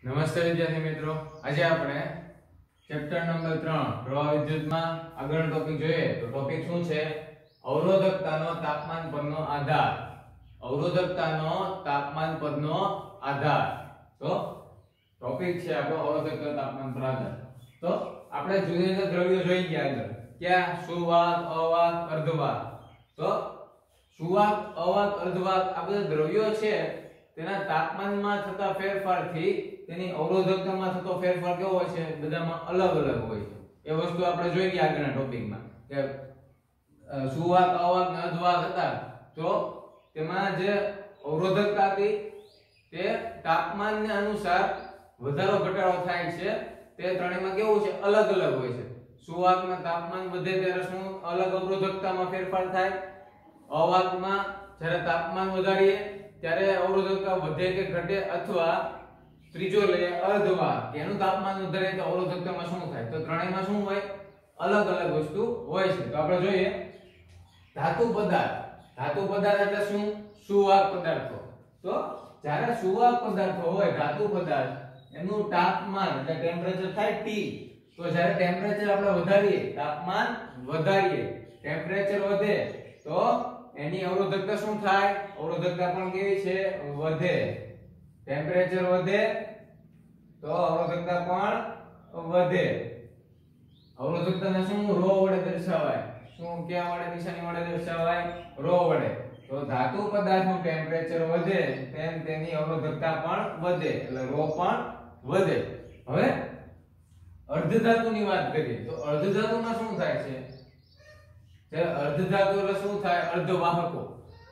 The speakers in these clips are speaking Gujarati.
નમસ્તે વિદ્યાર્થી મિત્રો, આજે આપણે ચેપ્ટર નંબર 3 પ્રવાહ વિદ્યુતમાં આગળનો ટોપિક જોઈએ. તો ટોપિક શું છે? અવરોધકતાનો તાપમાન પરનો આધાર. અવરોધકતાનો તાપમાન પરનો આધાર. તો ટોપિક છે આપણો અવરોધકતા તાપમાન પર આધાર. તો આપણે જુદા જુદા દ્રવ્યો જોઈ ગયા આગળ. ક્યાં? સુવાહક, અવાહક, અર્ધવાહક. તો સુવાહક, અવાહક, અર્ધવાહક આ બધા દ્રવ્યો છે તેના તાપમાનમાં થતા ફેરફારથી તેની અવરોધકતામાં થતો ફેરફાર કેવો હોય છે? બધામાં અલગ અલગ હોય છે. એ વસ્તુ આપણે જોઈ ગયા આગળના ટોપિકમાં કે સુવાહક, અવાહક અને અર્ધવાહક હતા. તો તેમાં જે અવરોધકતા હતી તે તાપમાનને અનુસાર વધારો ઘટાડો થાય છે. તે ત્રણેયમાં કેવું છે? અલગ અલગ હોય છે. સુવાહકમાં તાપમાન વધે ત્યારે શું અલગ અવરોધકતામાં ફેરફાર થાય? અવાહકમાં જ્યારે તાપમાન વધારીએ ત્યારે અવરોધકતા વધે કે ઘટે, અથવા ત્રીજો લઈએ અર્ધવાહક, એનું તાપમાન વધારે તો અવરોધકતામાં શું થાય? તો ત્રણેયમાં શું હોય? અલગ અલગ વસ્તુ હોય છે. તો આપણે જોઈએ ધાતુ પદાર્થ. ધાતુ પદાર્થ એટલે શું? સુવાહક પદાર્થો. તો જ્યારે સુવાહક પદાર્થો હોય, ધાતુ પદાર્થ, એનું તાપમાન એટલે ટેમ્પરેચર થાય T. તો જ્યારે ટેમ્પરેચર આપણે વધારીએ, તાપમાન વધારીએ, ટેમ્પરેચર વધે તો એની અવરોધકતા શું થાય? અવરોધકતા પણ કેવી છે? વધે. ટેમ્પરેચર વધે તો અવરોધકતા પણ વધે. અવરોધકતાને શું ρ વડે દર્શાવાય? શું ક્યાં વડે, નિશાની વડે દર્શાવાય? ρ વડે. તો ધાતુ પદાર્થનું ટેમ્પરેચર વધે તેમ તેની અવરોધકતા પણ વધે, એટલે ρ પણ વધે. હવે અર્ધધાતુની વાત કરીએ તો અર્ધધાતુમાં શું થાય છે? જ્યારે અર્ધધાતુ એટલે શું થાય? અર્ધવાહકો.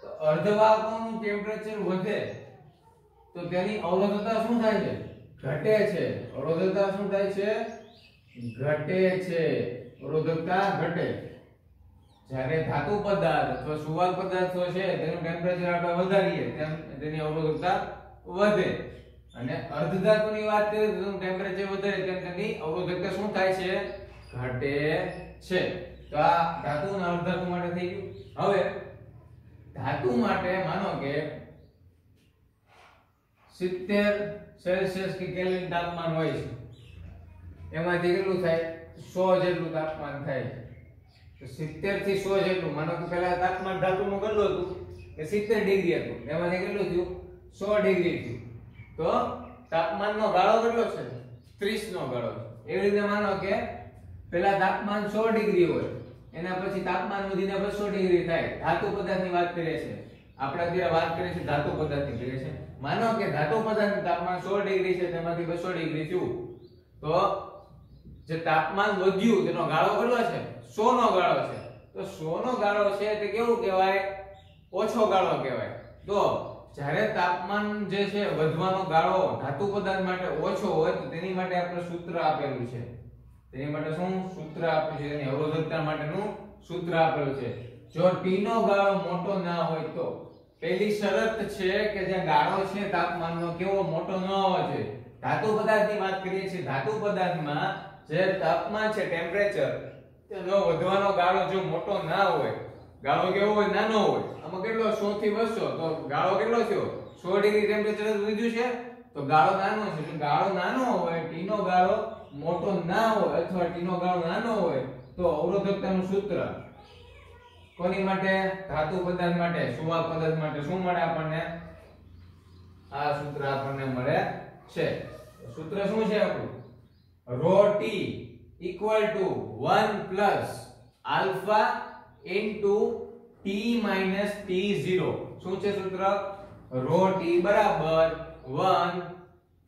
તો અર્ધવાહકોનું ટેમ્પરેચર વધે તો તેની અવરોધકતા શું થાય છે? ઘટે છે. અવરોધકતા શું થાય છે? ઘટે છે. અવરોધકતા ઘટે. જ્યારે ધાતુ પદાર્થ અથવા સુવાહક પદાર્થો છે તેનું ટેમ્પરેચર આપણે વધારીએ તેમ તેની અવરોધકતા વધે. અને અર્ધધાતુની વાત કરીએ તો ટેમ્પરેચર વધે તેમ તેની અવરોધકતા શું થાય છે? ઘટે છે. તો આ ધાતુ અને અર્ધધાતુ માટે થઈ ગયું. હવે ધાતુ માટે માનો કે 70 સેલ્સિયસ કે કેલ્વિન તાપમાન હોય છે, એમાંથી કેટલું થાય? 100 જેટલું તાપમાન થાય છે. તો 70 થી 100 જેટલું, માનો કે પહેલા તાપમાન ધાતુનું કેટલું હતું? કે 70 ડિગ્રી હતું, એમાંથી કેટલું થયું? 100 ડિગ્રી થયું. તો તાપમાનનો ગાળો કેટલો છે? 30 નો ગાળો છે. એવી રીતે માનો કે પહેલા તાપમાન 100 ડિગ્રી હોય, એના પછી તાપમાન વધીને 200 ડિગ્રી થાય. ધાતુ પદાર્થની વાત કરીએ છીએ આપણે, અત્યારે વાત કરીએ છીએ ધાતુ પદાર્થની કરીએ છીએ. માનો કે ધાતુ પદાર્થનું તાપમાન 100 ડિગ્રી છે, તેમાંથી 200 ડિગ્રી થયું, તો જે તાપમાન વધ્યું તેનો ગાળો કેટલો છે? 100 નો ગાળો છે. તો 100 નો ગાળો છે તે કેવું કહેવાય? ઓછો ગાળો કહેવાય. તો જ્યારે તાપમાન જે છે વધવાનો ગાળો ધાતુ પદાર્થ માટે ઓછો હોય તો તેની માટે આપણે સૂત્ર આપેલું છે. તેની માટે શું સૂત્ર આપ્યું છે? તેની અવરોધકતા માટેનું સૂત્ર આપેલું છે. જો T નો ગાળો મોટો ના હોય તો પહેલી શરત છે કે જે ગાળો છે તાપમાનનો કેવો? મોટો ન હોવો જોઈએ. ધાતુ પદાર્થની વાત કરીએ છીએ. ધાતુ પદાર્થમાં જે તાપમાન છે, ટેમ્પરેચર, તેનો વધવાનો ગાળો જો મોટો ના હોય, ગાળો કેવો હોય? નાનો હોય. આમાં કેટલો? 100 થી 200. તો ગાળો કેટલો થયો? 100 ડિગ્રી ટેમ્પરેચર વધ્યું છે, તો ગાળો નાનો છે. જો ગાળો નાનો હોય, T નો ગાળો મોટો ના હોય અથવા T નો ગાળો નાનો હોય, તો અવરોધકતાનું સૂત્ર કોની માટે? ધાતુ પદાર્થ માટે, સુવાહક પદાર્થ માટે શું મળે આપણને? આ સૂત્ર આપણને મળે છે. સૂત્ર શું છે આપણું? ρ T equal to 1 plus alpha into T minus T0. શું છે સૂત્ર? ρ T બરાબર 1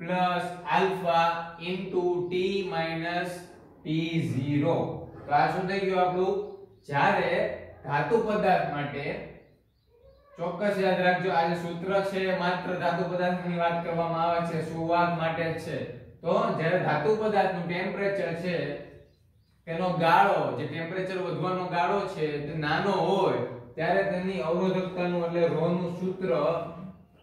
plus alpha into T minus T0. તો આ શું થઈ ગયું આપણું? જ્યારે ધાતુ પદાર્થ માટે, ચોક્કસ યાદ રાખજો, આ જે સૂત્ર છે માત્ર ધાતુ પદાર્થની વાત કરવામાં આવે છે, સુવાહક માટે જ છે. તો જ્યારે ધાતુ પદાર્થનું ટેમ્પરેચર છે તેનો ગાળો, જે ટેમ્પરેચર વધવાનો ગાળો છે તે નાનો હોય ત્યારે તેની અવરોધકતાનું એટલે ρ નું સૂત્ર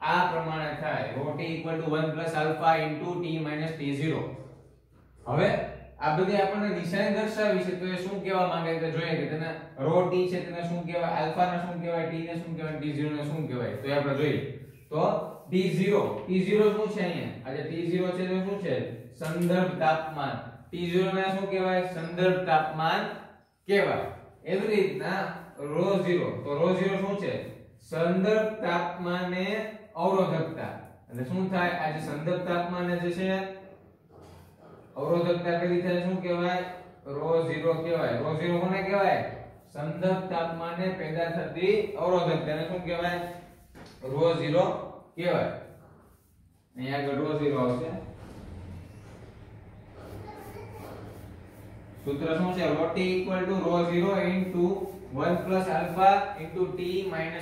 આ પ્રમાણે થાય. ρ T equal to 1 plus alpha into T minus T0. હવે આ બધી આપણને નિશાની દર્શાવી છે, તો એ શું કહેવા માંગે છે જોઈએ કે તેને ρ T છે તેને શું કહેવાય? આલ્ફા ને શું કહેવાય? T ને શું કહેવાય? T0 ને શું કહેવાય? તો એ આપણે જોઈએ. તો T0 શું છે અહીંયા આ જે T0 છે તે શું છે સંદર્ભ તાપમાન T0 ને શું કહેવાય સંદર્ભ તાપમાન કહેવાય એવી રીતના ρ0 તો ρ0 શું છે સંદર્ભ તાપમાને અવરોધકતા એટલે શું થાય આ જે સંદર્ભ તાપમાને જે છે અવરોધકતા કઈ રીતે શું કહેવાય ρ0 કહેવાય ρ0 કોને કહેવાય સંદર્ભ તાપમાને પેદા થતી અવરોધકતાને શું કહેવાય ρ0 કહેવાય અહીંયા આગળ ρ0 આવશે સૂત્ર શું છે ρt ρ0 1 α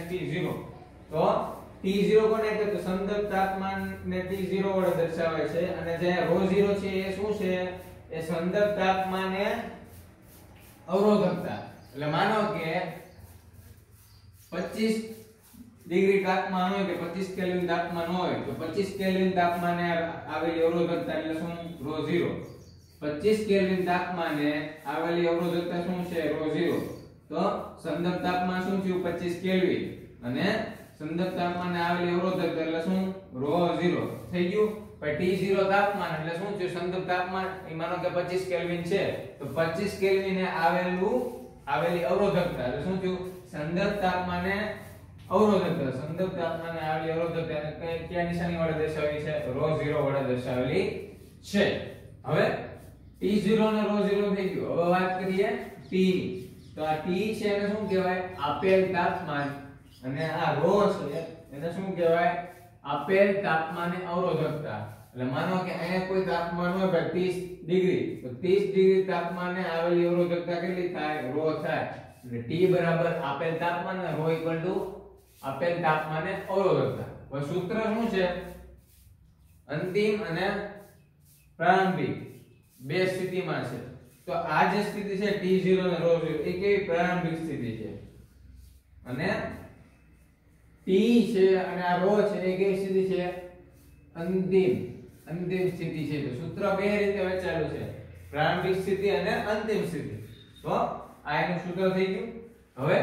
t T0 તો T0 કોને કહે તો સંદર્ભ તાપમાન ને T0 વડે દર્શાવાય છે અને જે ρ0 છે એ શું છે એ સંદર્ભ તાપમાને અવરોધકતા એટલે માનો કે 25 ડિગ્રી તાપમાન હોય કે 25 કેલ્વિન તાપમાન હોય તો 25 કેલ્વિન તાપમાને આવેલી અવરોધકતા એટલે શું ρ0 25 કેલ્વિન તાપમાને આવેલી અવરોધકતા શું છે ρ0 તો સંદર્ભ તાપમાન શું થયું 25 કેલ્વિન અને સંદર્ભ તાપમાને આવેલી અવરોધકતા એટલે શું ρ0 થઈ ગયું પછી T0 તાપમાન એટલે શું છે સંદર્ભ તાપમાન એ માનો કે 25 કેલ્વિન છે તો 25 કેલ્વિને આવેલી અવરોધકતા એટલે શું થયું સંદર્ભ તાપમાને અવરોધકતા સંદર્ભ તાપમાને આવેલી અવરોધકતા કયા નિશાની વડે દર્શાવેલી છે ρ0 વડે દર્શાવેલી છે હવે T0 અને ρ0 થઈ ગયું હવે વાત કરીએ T ની તો આ T છે એને શું કહેવાય આપેલ તાપમાન અને આ ρ છે એને શું કહેવાય આપેલ તાપમાને અવરોધકતા એટલે માનો કે અહીંયા કોઈ તાપમાન હોય 30 ડિગ્રી તો 30 ડિગ્રી તાપમાને આવેલી અવરોધકતા કેટલી થાય ρ થાય એટલે T બરાબર આપેલ તાપમાન અને ρ આપેલ તાપમાને અવરોધકતા હવે સૂત્ર શું છે અંતિમ અને પ્રારંભિક બે સ્થિતિમાં છે તો આ જે સ્થિતિ છે T0 અને ρ0 એ કેવી પ્રારંભિક સ્થિતિ છે અને T છે અને આ ρ છે એ કેવી સ્થિતિ છે અંતિમ સ્થિતિ છે તો સૂત્ર બે રીતે વહેંચાયેલું છે પ્રારંભિક સ્થિતિ અને અંતિમ સ્થિતિ તો આ એનું સૂત્ર થઈ ગયું હવે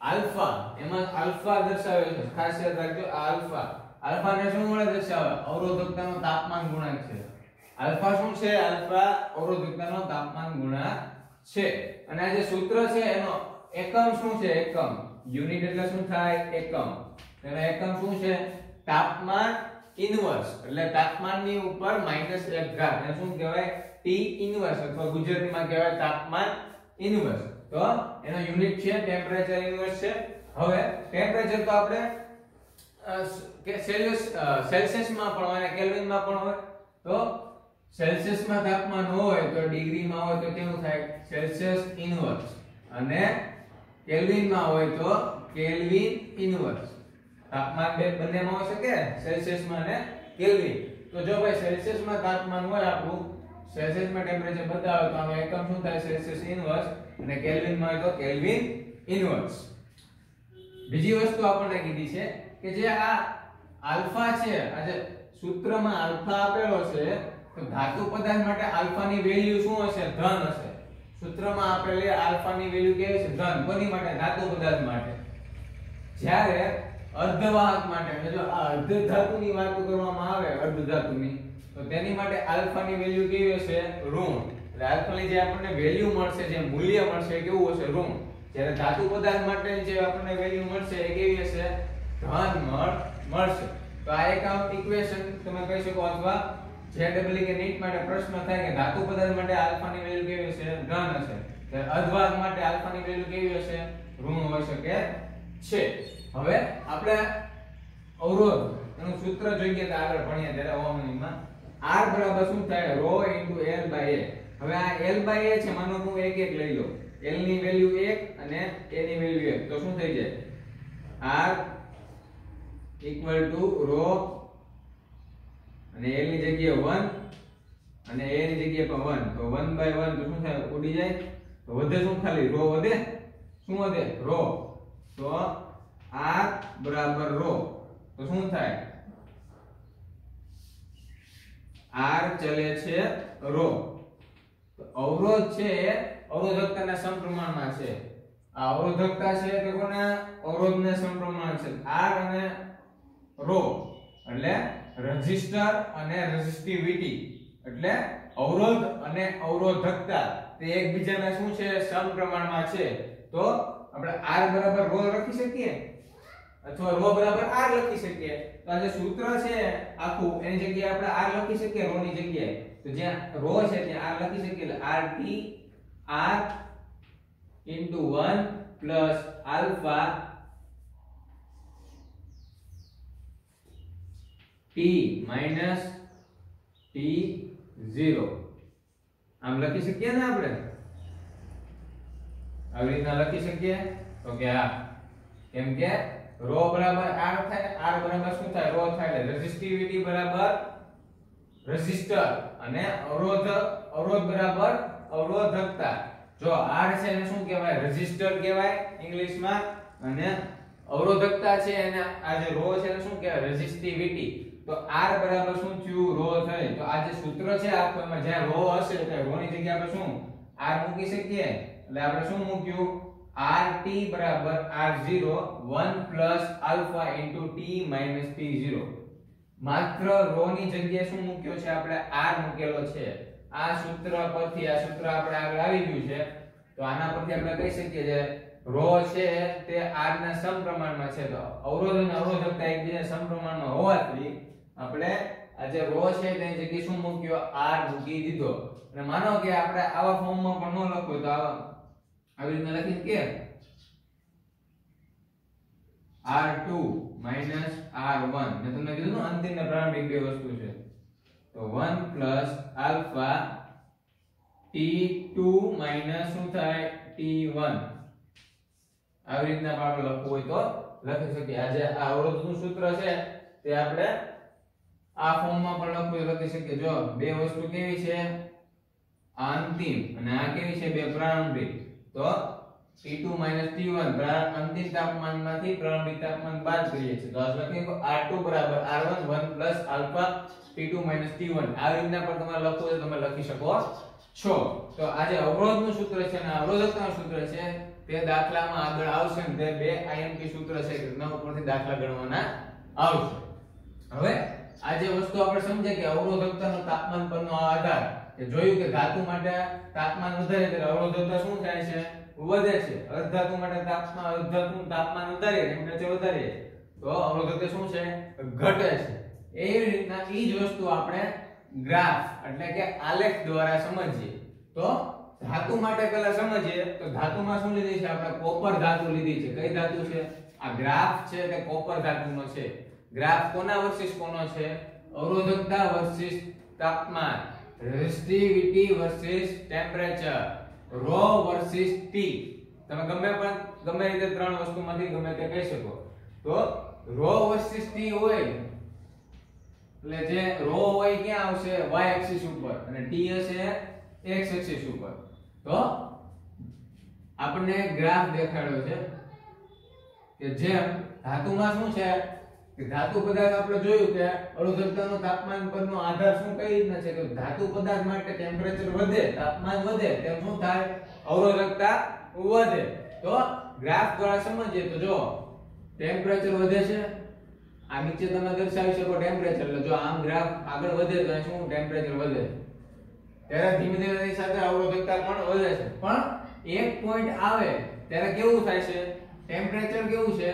આલ્ફા એમાં આલ્ફા દર્શાવેલ છે ખાસ યાદ રાખજો આલ્ફા ને શું વડે દર્શાવે અવરોધકતાનો તાપમાન ગુણાંક છે આલ્ફા શું છે આલ્ફા અવરોધકતાનો તાપમાન ગુણાંક છે અને આ જે સૂત્ર છે એનો એકમ શું છે એકમ યુનિટ એટલે શું થાય એકમ તેનો એકમ શું છે તાપમાન ઇન્વર્સ એટલે તાપમાનની ઉપર -1 ઘાત એને શું કહેવાય T ઇન્વર્સ અથવા ગુજરાતીમાં કહેવાય તાપમાન ઇન્વર્સ તો એનો યુનિટ છે ટેમ્પરેચર ઇન્વર્સ છે હવે ટેમ્પરેચર તો આપણે કે સેલ્સિયસ માં પણ હોય અને કેલ્વિન માં પણ હોય તો સેલ્સિયસ માં તાપમાન હોય તો ડિગ્રી માં હોય તો કેવું થાય સેલ્સિયસ ઇન્વર્સ અને કેલ્વિન માં હોય તો કેલ્વિન ઇન્વર્સ તાપમાન બંનેમાં હોઈ શકે સેલ્સિયસ માં અને કેલ્વિન તો જો ભાઈ સેલ્સિયસ માં તાપમાન હોય આપણું સેલ્સિયસ માં ટેમ્પરેચર બતાવે તો આનો એકમ શું થાય સેલ્સિયસ ઇન્વર્સ અને કેલ્વિન માં હોય તો કેલ્વિન ઇન્વર્સ બીજી વસ્તુ આપણને કીધી છે કે જે આ આલ્ફા છે આ જે સૂત્રમાં આલ્ફા આપેલો છે તો ધાતુ પદાર્થ માટે આલ્ફા ની વેલ્યુ શું હશે ધન હશે સૂત્રમાં આપેલી આલ્ફા ની વેલ્યુ કેવી છે ધન કોની માટે ધાતુ પદાર્થ માટે જ્યારે અર્ધવાહક માટે જો આ અર્ધ ધાતુની વાત કરવામાં આવે અર્ધ ધાતુની તો તેની માટે આલ્ફા ની વેલ્યુ કેવી હશે ઋણ એટલે આલ્ફા ની જે આપણને વેલ્યુ મળશે જે મૂલ્ય મળશે કેવું હશે ઋણ જ્યારે ધાતુ પદાર્થ માટે જે આપણને વેલ્યુ મળશે એ કેવી હશે ધન મળશે તો આ એક ઇક્વેશન તમે કહી શકો અથવા જેડબલ્યુ કે નીટ માટે પ્રશ્ન થાય કે ધાતુ પદાર્થ માટે આલ્ફા ની વેલ્યુ કેવી હશે ધન હશે ત્યારે અર્ધવાહક માટે આલ્ફા ની વેલ્યુ કેવી હશે ઋણ હોઈ શકે છે હવે આપણે અવરોધ એનું સૂત્ર જોઈએ તો આગળ ભણીએ ત્યારે ઓહમમાં R બરાબર શું થાય ρ * L/A હવે આ L/A છે માનો હું એક લઈ લો L ની વેલ્યુ 1 અને A ની વેલ્યુ 1 તો શું થઈ જાય R = ρ અને L ની જગ્યાએ 1 અને A ની જગ્યાએ પણ 1 તો 1/1 તો શું થાય ઉડી જાય તો વધે શું ખાલી ρ વધે શું વધે ρ તો R બરાબર ρ તો શું થાય R ચલે છે ρ તો અવરોધ છે અવરોધકતાના સમપ્રમાણમાં છે આ અવરોધકતા છે કે કોના અવરોધના સમપ્રમાણ છે R અને ρ એટલે રેઝિસ્ટર અને રેઝિસ્ટિવિટી એટલે અવરોધ અને અવરોધકતા તે એકબીજાના શું છે સમપ્રમાણમાં છે તો આપણે r બરાબર ρ લખી શકીએ અથવા ρ બરાબર r લખી શકીએ તો આ જે સૂત્ર છે આખું એની જગ્યાએ આપણે r લખી શકીએ ρ ની જગ્યાએ તો જ્યાં ρ છે ત્યાં r લખી શકીએ એટલે rt r into 1 plus alpha t minus t0 આમ લખી શકીએ ને આપણે આવી રીતના લખી શકીએ તો કે આ કેમ કે ρ બરાબર r થાય r બરાબર શું થાય ρ થાય એટલે રેઝિસ્ટિવિટી બરાબર રેઝિસ્ટર અને અવરોધ બરાબર અવરોધકતા જો r છે એને શું કહેવાય રેઝિસ્ટર કહેવાય ઇંગ્લિશમાં અને અવરોધકતા છે એને આ જે ρ છે એને શું કહેવાય રેઝિસ્ટિવિટી તો r બરાબર શું થયું ρ થઈ તો આ જે સૂત્ર છે આખું એમાં જ્યાં ρ હશે એટલે ρ ની જગ્યાએ આપણે શું r મૂકી શકીએ એટલે આપણે શું મૂક્યું rt બરાબર r0 1 plus alpha into t minus t0 માત્ર ρ ની જગ્યાએ શું મૂક્યો છે આપણે r મૂકેલો છે આ સૂત્ર પરથી આ સૂત્ર આપણે આગળ આવી ગયું છે તો આના પરથી આપણે કહી શકીએ કે ρ છે તે r ના સમપ્રમાણમાં છે તો અવરોધ અને અવરોધકતા એકબીજાના સમપ્રમાણમાં હોવાથી આપણે આ જે ρ છે તેની જગ્યાએ શું મૂક્યો r મૂકી દીધો અને માનો કે આપણે આવા ફોર્મમાં પણ ન લખવું તો આવી રીતે લખી કે r2 r1 મેં તમને કીધું ને અંતિમ ને પ્રારંભિક બે વસ્તુ છે તો 1 plus alpha t2 minus શું થાય t1 આવી રીતના આપણે લખવું હોય તો લખી શકીએ આજે આ અવરોધનું સૂત્ર છે તે આપણે આ ફોર્મમાં પણ લખવું લખી શકીએ જો બે વસ્તુ કેવી છે આ અંતિમ અને આ કેવી છે બે પ્રારંભિક તો T2 T1 અંતિમ તાપમાનમાંથી પ્રારંભિક તાપમાન બાદ કરીએ છીએ તો આ લખીએ R2 બરાબર R1 1 plus alpha T2 T1 આ રીતના પણ તમારે લખવું હોય તો તમે લખી શકો છો તો આ જે અવરોધનું સૂત્ર છે અને અવરોધકતાનું સૂત્ર છે તે દાખલામાં આગળ આવશે ને તે બે IMP સૂત્ર છે કે તેના ઉપરથી દાખલા ગણવાના આવશે હવે આ જે વસ્તુ આપણે સમજે કે અવરોધકતાનો તાપમાન પરનો આધાર કે જોયું કે ધાતુ માટે તાપમાન વધારે ત્યારે અવરોધકતા શું થાય છે વધે છે અર્ધધાતુ માટે અર્ધધાતુનું તાપમાન વધારે ટેમ્પરેચર વધારે તો અવરોધકતા શું છે ઘટે છે એવી રીતના ઈ જ વસ્તુ આપણે ગ્રાફ એટલે કે આલેખ દ્વારા સમજીએ તો ધાતુ માટે પહેલા સમજીએ તો ધાતુમાં શું લીધી છે આપણે કોપર ધાતુ લીધી છે કઈ ધાતુ છે આ ગ્રાફ છે તે કોપર ધાતુનો છે ગ્રાફ કોના વર્સિસ કોનો છે અવરોધકતા વર્સિસ તાપમાન resistivity versus temperature ρ versus t તમે ગમે રીતે ત્રણ વસ્તુમાંથી ગમે તે કહી શકો તો ρ વર્સિસ t હોય એટલે જે ρ હોય ક્યાં આવશે y એક્સિસ ઉપર અને t હશે x એક્સિસ ઉપર તો આપણને ગ્રાફ દેખાડ્યો છે કે જેમ ધાતુમાં શું છે કે ધાતુ પદાર્થ આપણે જોયું કે અવરોધકતાનો તાપમાન પરનો આધાર શું કઈ રીતના છે કે ધાતુ પદાર્થ માટે ટેમ્પરેચર વધે તાપમાન વધે તેમ શું થાય અવરોધકતા વધે તો ગ્રાફ દ્વારા સમજીએ તો જો ટેમ્પરેચર વધે છે આ નીચે તમે દર્શાવી શકો ટેમ્પરેચર એટલે જો આમ ગ્રાફ આગળ વધે તો શું ટેમ્પરેચર વધે ત્યારે ધીમે ધીમે તેની સાથે અવરોધકતા પણ વધે છે પણ એક પોઈન્ટ આવે ત્યારે કેવું થાય છે ટેમ્પરેચર કેવું છે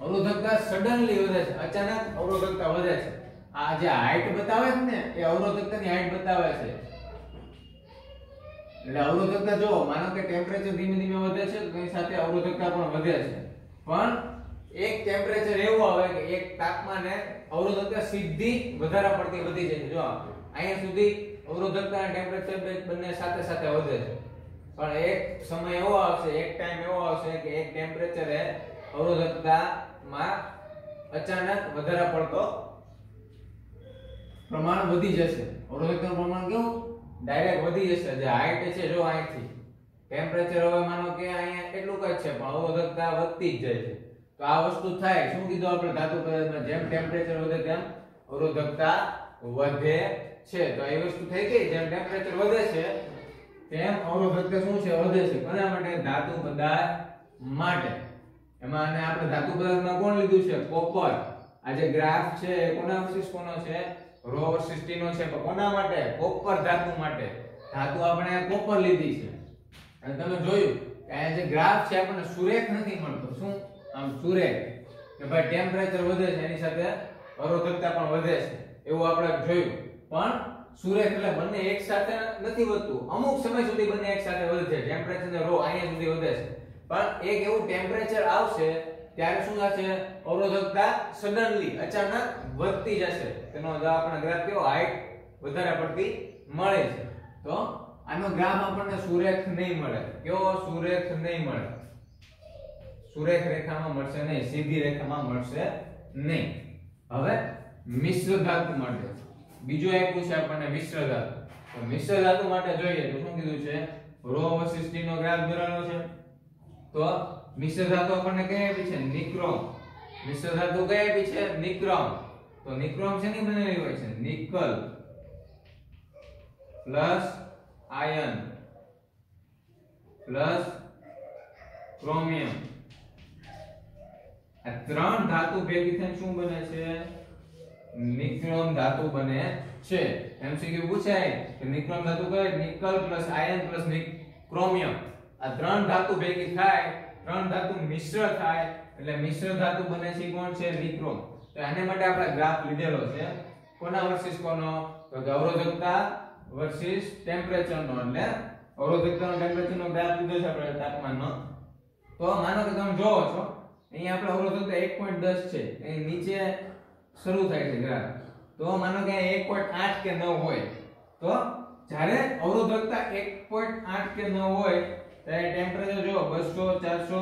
અવરોધકતા સડનલી વધે છે અચાનક અવરોધકતા વધે છે આ જે હાઈટ બતાવે છે ને એ અવરોધકતાની હાઈટ બતાવે છે એટલે અવરોધકતા જો માનો કે ટેમ્પરેચર ધીમે ધીમે વધે છે તો તેની સાથે અવરોધકતા પણ વધે છે પણ એક ટેમ્પરેચર એવું આવે કે એક તાપમાને અવરોધકતા સીધી વધારે પડતી વધી જાય છે જો અહીંયા સુધી અવરોધકતા અને ટેમ્પરેચર બંને સાથે સાથે વધે છે પણ એક સમય એવો આવશે એક ટાઈમ એવો આવશે કે એક ટેમ્પરેચરે અવરોધકતામાં અચાનક વધારે પડતો પ્રમાણ વધી જશે અવરોધકતાનું પ્રમાણ કેવું ડાયરેક્ટ વધી જશે જે હાઈટ છે જો અહીંથી ટેમ્પરેચર હવે માનો કે અહીંયા એટલું જ છે પણ અવરોધકતા વધતી જ જાય છે તો આ વસ્તુ થાય શું કીધું આપણે ધાતુ પદાર્થમાં જેમ ટેમ્પરેચર વધે તેમ અવરોધકતા વધે છે તો એ વસ્તુ થઈ ગઈ જેમ ટેમ્પરેચર વધે છે તેમ અવરોધકતા શું છે વધે છે કોના માટે ધાતુ પદાર્થ માટે એમાં અને આપણે ધાતુ પદાર્થમાં કોણ લીધું છે કોપર આ જે ગ્રાફ છે એ કોના વર્સિસ કોનો છે? રો વર્સિસ ટી નો છે. પણ કોના માટે? કોપર ધાતુ માટે. ધાતુ આપણે કોપર લીધી છે. અને તમે જોયું કે આ જે ગ્રાફ છે આપણને સુરેખ નથી મળતો. શું? આમ સુરેખ કે ભાઈ ટેમ્પરેચર વધે છે એની સાથે અવરોધકતા પણ વધે છે એવું આપણે જોયું. પણ સુરેખ એટલે બંને એક સાથે નથી વધતું. અમુક સમય સુધી બંને એક સાથે વધે છે. ટેમ્પરેચર ને રો અહીંયા સુધી વધે છે. પણ એક એવું ટેમ્પરેચર આવશે ત્યારે શું થશે? અવરોધકતા સડનલી અચાનક વધતી જશે. તેનો આપણને ગ્રાફ કેવો? હાઈટ વધારે પડતી મળે છે. તો આનો ગ્રાફ આપણને સુરેખ નહીં મળે. કેવો? સુરેખ નહીં મળે. સુરેખ રેખામાં મળશે નહીં, સીધી રેખામાં મળશે નહીં. હવે મિશ્ર ધાતુ માટે બીજો એક પૂછે આપણને મિશ્ર ધાતુ. તો મિશ્ર ધાતુ માટે જોઈએ તો શું કીધું છે? રો વર્સિસ ટી નો ગ્રાફ દોરેલો છે. તો મિશ્ર ધાતુ આપણને કઈ આપી છે? નિક્રોમ. મિશ્ર ધાતુ કઈ આપી છે? નિક્રોમ. તો નિક્રોમ શેની બનેલી હોય છે? Nickel plus iron plus chromium. આ ત્રણ ધાતુ ભેગી થઈને શું બને છે? નિક્રોમ ધાતુ બને છે. એમસીક્યુ પૂછાય કે નિક્રોમ ધાતુ કઈ? Nickel plus iron plus chromium. આ ત્રણ ધાતુ ભેગી થાય, ત્રણ ધાતુ મિશ્ર થાય એટલે મિશ્ર ધાતુ બને છે. કોણ છે? નિક્રોમ. તો આને માટે આપણે ગ્રાફ લીધેલો છે. કોના વર્સિસ કોનો? તો કે અવરોધકતા વર્સિસ ટેમ્પરેચર નો. એટલે અવરોધકતા નો ટેમ્પરેચર નો ગ્રાફ લીધો છે આપણે તાપમાનનો. તો માનો કે તમે જોવો છો અહીંયા આપણે અવરોધકતા 1.10 છે. અહીં નીચે શરૂ થાય છે ગ્રાફ. તો માનો કે 1.8 કે 9 હોય તો જ્યારે અવરોધકતા 1.8 કે 9 હોય ત્યારે ટેમ્પરેચર જો 200 400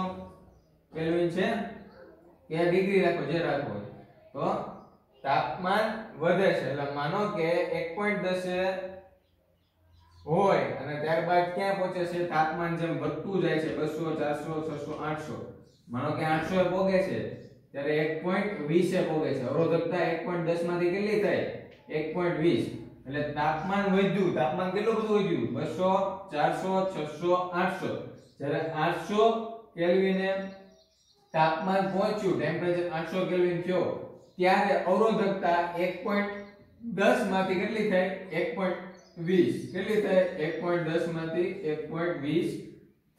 કેલ્વિન છે કે ડિગ્રી રાખો જે રાખો હોય તો તાપમાન વધે છે. એટલે માનો કે 1.10 હોય અને ત્યારબાદ ક્યાં પહોંચે છે? તાપમાન જેમ વધતું જાય છે 200 400 600 800, માનો કે 800 એ પહોંચે છે ત્યારે 1.20 એ પહોંચે છે. અવરોધકતા 1.10 માંથી કેટલી થાય? 1.20. એટલે તાપમાન વધ્યું. તાપમાન કેટલું બધું વધ્યું? 200 400 600 800. જ્યારે 800 કેલ્વિને તાપમાન પહોંચ્યું, ટેમ્પરેચર 800 કેલ્વિન થયો ત્યારે અવરોધકતા 1.10 માંથી કેટલી થાય? 1.20. કેટલી થાય? 1.10 માંથી 1.20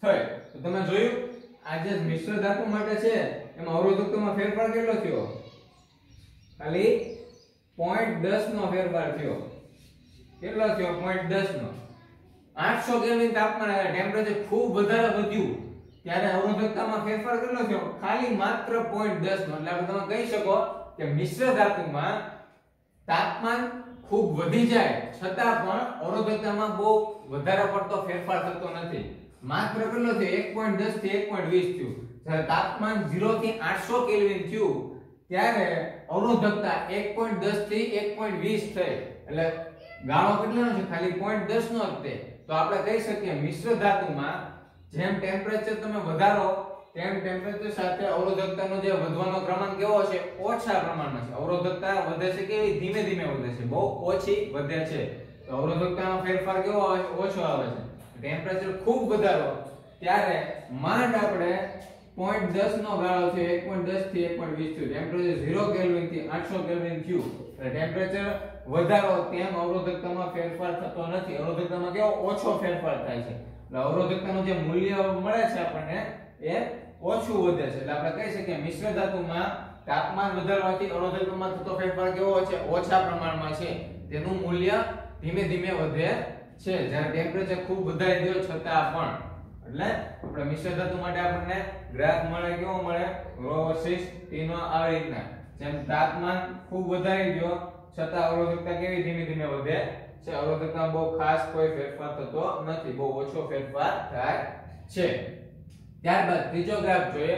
થઈ. તો તમે જોયું આ જે મિશ્ર ધાતુ માટે છે એમાં અવરોધકતામાં ફેરફાર કેટલો થયો? ખાલી 0.10 નો ફેરફાર થયો. કેટલો થયો? 0.10 નો. 800 કેલ્વિન તાપમાન આવે, ટેમ્પરેચર ખૂબ વધારે વધ્યું ત્યારે અવરોધકતામાં ફેરફાર કેટલો થયો? ખાલી માત્ર 0.10 નો. એટલે આપણે તમે કહી શકો કે મિશ્ર ધાતુમાં તાપમાન ખૂબ વધી જાય છતાં પણ અવરોધકતામાં બહુ વધારે પડતો ફેરફાર થતો નથી. માત્ર કેટલો થયો? 1.10 થી 1.20 થયું. જ્યારે તાપમાન 0 થી 800 કેલ્વિન થયું ત્યારે અવરોધકતા 1.10 થી 1.20 થઈ. એટલે ગાળો કેટલાનો છે? ખાલી 0.10 નો જ તે. તો આપણે કહી શકીએ મિશ્ર ધાતુમાં જેમ ટેમ્પરેચર તમે વધારો તેમ ટેમ્પરેચર સાથે અવરોધકતાનો જે વધવાનો ક્રમાંક કેવો છે? ઓછા પ્રમાણમાં છે. અવરોધકતા વધે છે કેવી? ધીમે ધીમે વધે છે, બહુ ઓછી વધે છે. તો અવરોધકતાનો ફેરફાર કેવો આવે છે? ઓછો આવે છે. ટેમ્પરેચર ખૂબ વધારો ત્યારે માંડ આપણે 0.10 નો ગાળો છે 1.10 થી 1.20 થયું. ટેમ્પરેચર 0 કેલ્વિન થી 800 કેલ્વિન થયું. એટલે ટેમ્પરેચર વધારો તેમ અવરોધકતામાં ફેરફાર થતો નથી. અવરોધકતામાં કેવો? ઓછો ફેરફાર થાય છે. એટલે અવરોધકતાનું જે મૂલ્ય મળે છે આપણને એ ઓછું વધે છે. એટલે આપણે કહી શકીએ મિશ્ર ધાતુમાં તાપમાન વધારવાથી અવરોધકતામાં થતો ફેરફાર કેવો છે? ઓછા પ્રમાણમાં છે. તેનું મૂલ્ય ધીમે ધીમે વધે છે જ્યારે ટેમ્પરેચર ખૂબ વધારી દો છતાં પણ. એટલે આપણે મિશ્ર ધાતુ માટે આપણને ગ્રાફ મળે કેવો મળે? રો વર્સિસ ટી નો આવી રીતના. જેમ તાપમાન ખૂબ વધારી દો છતાં અવરોધકતા કેવી ધીમે ધીમે વધે છે. અવરોધકતામાં બહુ ખાસ કોઈ ફેરફાર થતો નથી, બહુ ઓછો ફેરફાર થાય છે. ત્યારબાદ ત્રીજો ગ્રાફ જોઈએ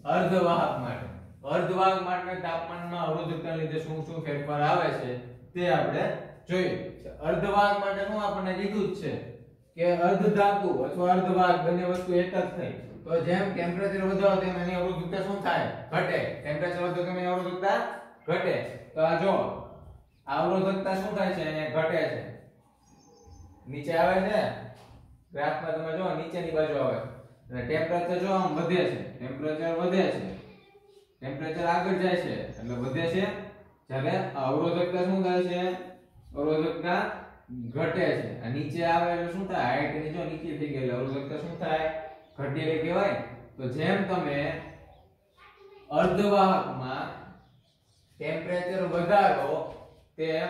અર્ધવાહક માટે. અર્ધવાહક માટે તાપમાનમાં અવરોધકતાને લીધે શું શું ફેરફાર આવે છે તે આપણે જોઈએ. અર્ધવાહક માટે શું આપણને કીધું જ છે કે અર્ધધાતુ અથવા અર્ધવાહક બંને વસ્તુ એક જ થઈ. તો જેમ ટેમ્પરેચર વધે તેમ એની અવરોધકતા શું થાય? ઘટે. ટેમ્પરેચર વધે તેમ એની અવરોધકતા ઘટે. તો આ જો આ અવરોધકતા શું થાય છે? એને ઘટે છે. નીચે આવે છે ગ્રાફમાં તમે જો નીચેની બાજુ આવે. અને ટેમ્પરેચર જો આમ વધે છે, ટેમ્પરેચર વધે છે ટેમ્પરેચર આગળ જાય છે એટલે વધે છે, જ્યારે અવરોધકતા શું થાય છે, અવરોધકતા ઘટે છે. આ નીચે આવે એટલે શું થાય, હાઈટ નીચે નીચે થઈ ગઈ એટલે અવરોધકતા શું થાય, ઘટી એટલે કહેવાય. તો જેમ તમે અર્ધવાહકમાં ટેમ્પરેચર વધારો તેમ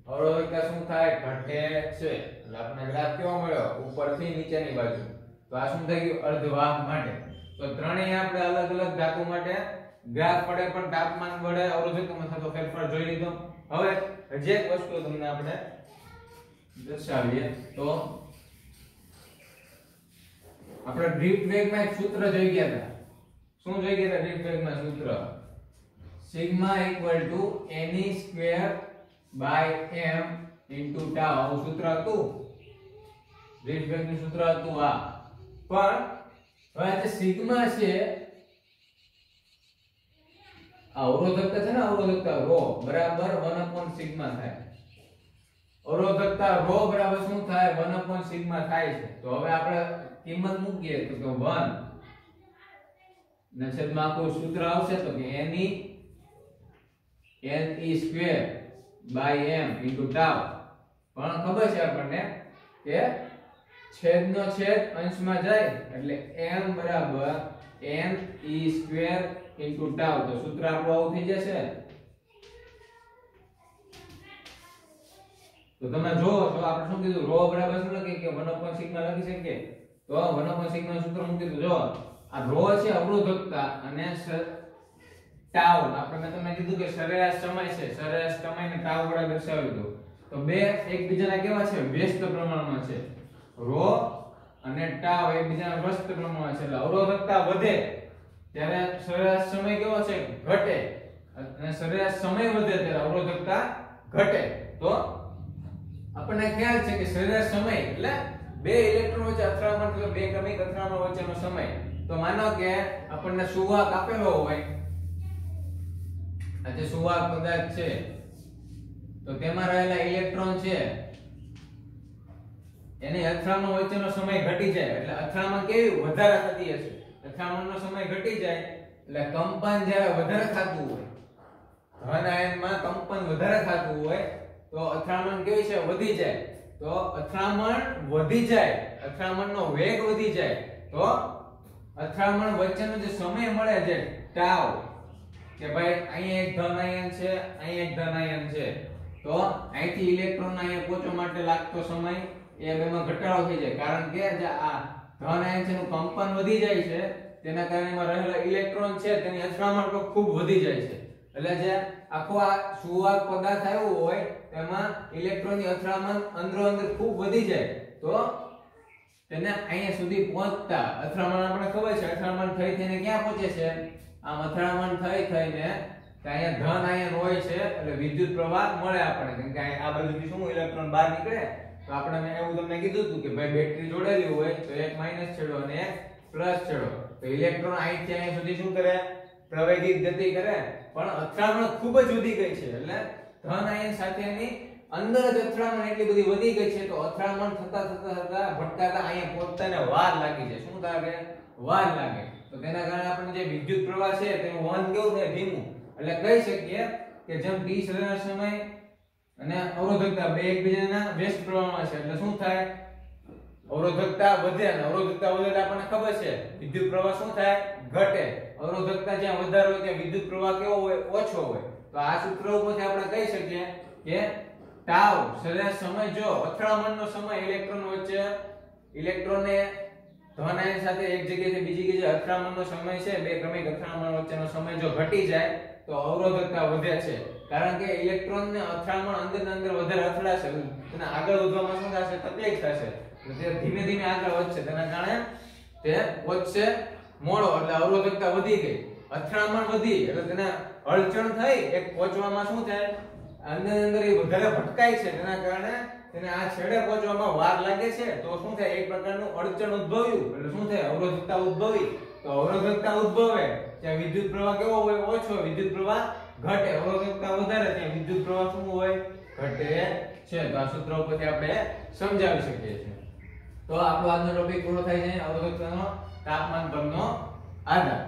અવરોધકતા શું થાય, ઘટે છે. એટલે આપણે ગ્રાફ કેવો મળ્યો, ઉપરથી નીચેની બાજુ. તો આ શું થઈ ગયું, અર્ધવાહક માટે. તો ત્રણેય આપણે અલગ અલગ ધાતુ માટે ગ્રાફ વડે પણ તાપમાન વડે અવરોધકતામાં થતો ફેરફાર જોઈ લીધો. હવે હજી એક વસ્તુ તમને આપણે દર્શાવીએ. તો આપણે ડ્રિફ્ટ વેગમાં એક સૂત્ર જોઈ ગયા હતા. શું જોઈ ગયા હતા ડ્રિફ્ટ વેગમાં સૂત્ર? Sigma equal to ne square by m into tau. આવું સૂત્ર હતું. ડ્રિફ્ટ વેગનું સૂત્ર હતું આ. પણ હવે આ જે સિગ્મા છે, અવરોધકતા છે ને, અવરોધકતા ρ બરાબર 1 સિગ્મા થાય. અવરોધકતા ρ બરાબર શું થાય, 1 સિગ્મા થાય છે. તો હવે આપણે કિંમત મૂકીએ તો કે 1 ના છેદમાં આખું સૂત્ર આવશે તો કે ne square by m into tau. પણ ખબર છે આપણને કે છેદનો છેદ અંશમાં જાય એટલે m બરાબર n e square into tau. તો સૂત્ર આપણું આવું થઈ જશે. તો તમે જો તો આપણે શું કીધું, ρ બરાબર શું લખી કે 1 સિગ્મા લખી શકીએ. તો 1 સિગ્મા સૂત્ર શું કીધું, જો આ ρ છે અવરોધકતા અને ટાઉ આપણે મેં તમને કીધું કે સરેરાશ સમય છે, સરેરાશ સમયને ટાઉ વડે દર્શાવી દો. તો બે એકબીજાના કેવા છે, વ્યસ્ત પ્રમાણમાં છે. ρ અને ટાઉ એકબીજાના વ્યસ્ત પ્રમાણમાં છે એટલે અવરોધકતા વધે ત્યારે સરેરાશ સમય કેવો છે, ઘટે. અને સરેરાશ સમય વધે ત્યારે અવરોધકતા ઘટે. તો આપણને ખ્યાલ છે કે સરેરાશ સમય એટલે બે ઇલેક્ટ્રોન વચ્ચે અથડામણ એટલે બે ક્રમિક અથડામણ વચ્ચેનો સમય. તો માનો કે આપણને સુવાહક આપેલો હોય, આ જે સુવાહક પદાર્થ છે તો તેમાં રહેલા ઇલેક્ટ્રોન છે એની અથડામણ વચ્ચેનો સમય ઘટી જાય એટલે અથડામણ કેવી વધારે થતી હશે. અથડામણનો સમય ઘટી જાય એટલે કંપન જ્યારે વધારે થતું હોય, ધન આયનમાં કંપન વધારે થતું હોય તો અથડામણ કેવી છે, વધી જાય. તો અથડામણ વધી જાય, અથડામણનો વેગ વધી જાય તો અથડામણ વચ્ચેનો જે સમય મળે છે ટાઉ, કે ભાઈ અહીંયા એક ધન આયન છે, અહીંયા એક ધન આયન છે, તો અહીંથી ઇલેક્ટ્રોન અહીંયા પહોંચવા માટે લાગતો સમય એ બેમાં ઘટાડો થઈ જાય. કારણ કે જે આ ધન આયન છે એનું કંપન વધી જાય છે, તેના કારણે એમાં રહેલા ઇલેક્ટ્રોન છે તેની અથડામણ પણ ખૂબ વધી જાય છે. એટલે જે આખો આ સુવાહક પદાર્થ આવ્યો હોય તેમાં ઇલેક્ટ્રોનની અથડામણ અંદરો અંદર ખૂબ વધી જાય તો તેને અહીંયા સુધી પહોંચતા અથડામણ આપણે ખબર છે અથડામણ થઈ થઈને ક્યાં પહોંચે છે, આમ અથડામણ થઈ થઈને અહીંયા ધન આયન હોય છે એટલે વિદ્યુત પ્રવાહ મળે આપણને. કેમ કે આ બાજુથી શું ઇલેક્ટ્રોન બહાર નીકળે તો આપણે મેં એવું તમને કીધું હતું કે ભાઈ બેટરી જોડેલી હોય તો એક માઈનસ છેડો અને એક પ્લસ છેડો, તો ઇલેક્ટ્રોન અહીંથી અહીંયા સુધી શું કરે, પ્રવેગિત ગતિ કરે. પણ અથડામણ ખૂબ જ વધી ગઈ છે એટલે ધન આયન સાથેની અંદર જ અથડામણ એટલી બધી વધી ગઈ છે તો અથડામણ થતા ભટકાતા અહીંયા પહોંચતાને વાર લાગી જાય. શું લાગે, વાર લાગે. તો તેના કારણે આપણે જે વિદ્યુત પ્રવાહ છે તેનું વહન કેવું થાય, ધીમું. એટલે કહી શકીએ કે જેમ t સરેરાશ સમય અને અવરોધકતા બે એકબીજાના વ્યસ્ત પ્રમાણમાં છે એટલે શું થાય, અવરોધકતા વધે અને અવરોધકતા વધે એટલે આપણને ખબર છે વિદ્યુત પ્રવાહ શું થાય, ઘટે. અવરોધકતા જ્યાં વધારે હોય ત્યાં વિદ્યુત પ્રવાહ કેવો હોય, ઓછો હોય. તો આ સૂત્ર ઉપરથી આપણે કહી શકીએ કે ટાઉ સરેરાશ સમય, જો અથડામણનો સમય ઇલેક્ટ્રોન વચ્ચે, ઇલેક્ટ્રોનને ધન આયન સાથે એક જગ્યાએથી બીજી જગ્યાએ અથડામણનો સમય છે, બે ક્રમિક અથડામણ વચ્ચેનો સમય જો ઘટી જાય તો અવરોધકતા વધે છે. કારણ કે ઇલેક્ટ્રોનને અથડામણ અંદર ને અંદર વધારે અથડાશે, તેને આગળ વધવામાં શું થશે, તકલીફ થશે. તો તે ધીમે ધીમે આગળ વધશે, તેના કારણે તે વધશે મોડો એટલે અવરોધકતા વધી ગઈ, અથડામણ વધી એટલે તેને અડચણ થઈ, એક પહોંચવામાં શું થાય, અંદર અંદર એ વધારે ભટકાય છે તેના કારણે તેને આ છેડે પહોંચવામાં વાર લાગે છે. તો શું થાય, એક પ્રકારનું અડચણ ઉદ્ભવ્યું એટલે શું થાય, અવરોધકતા ઉદ્ભવી. તો અવરોધકતા ઉદ્ભવે ત્યાં વિદ્યુત પ્રવાહ કેવો હોય, ઓછો, વિદ્યુત પ્રવાહ ઘટે. અવરોધકતા વધારે ત્યાં વિદ્યુત પ્રવાહ શું હોય, ઘટે છે. તો આ સૂત્ર ઉપરથી આપણે સમજાવી શકીએ છીએ. તો આપણો આજનો ટોપિક પૂરો થાય છે, અવરોધકતાનો તાપમાન પરનો આધાર.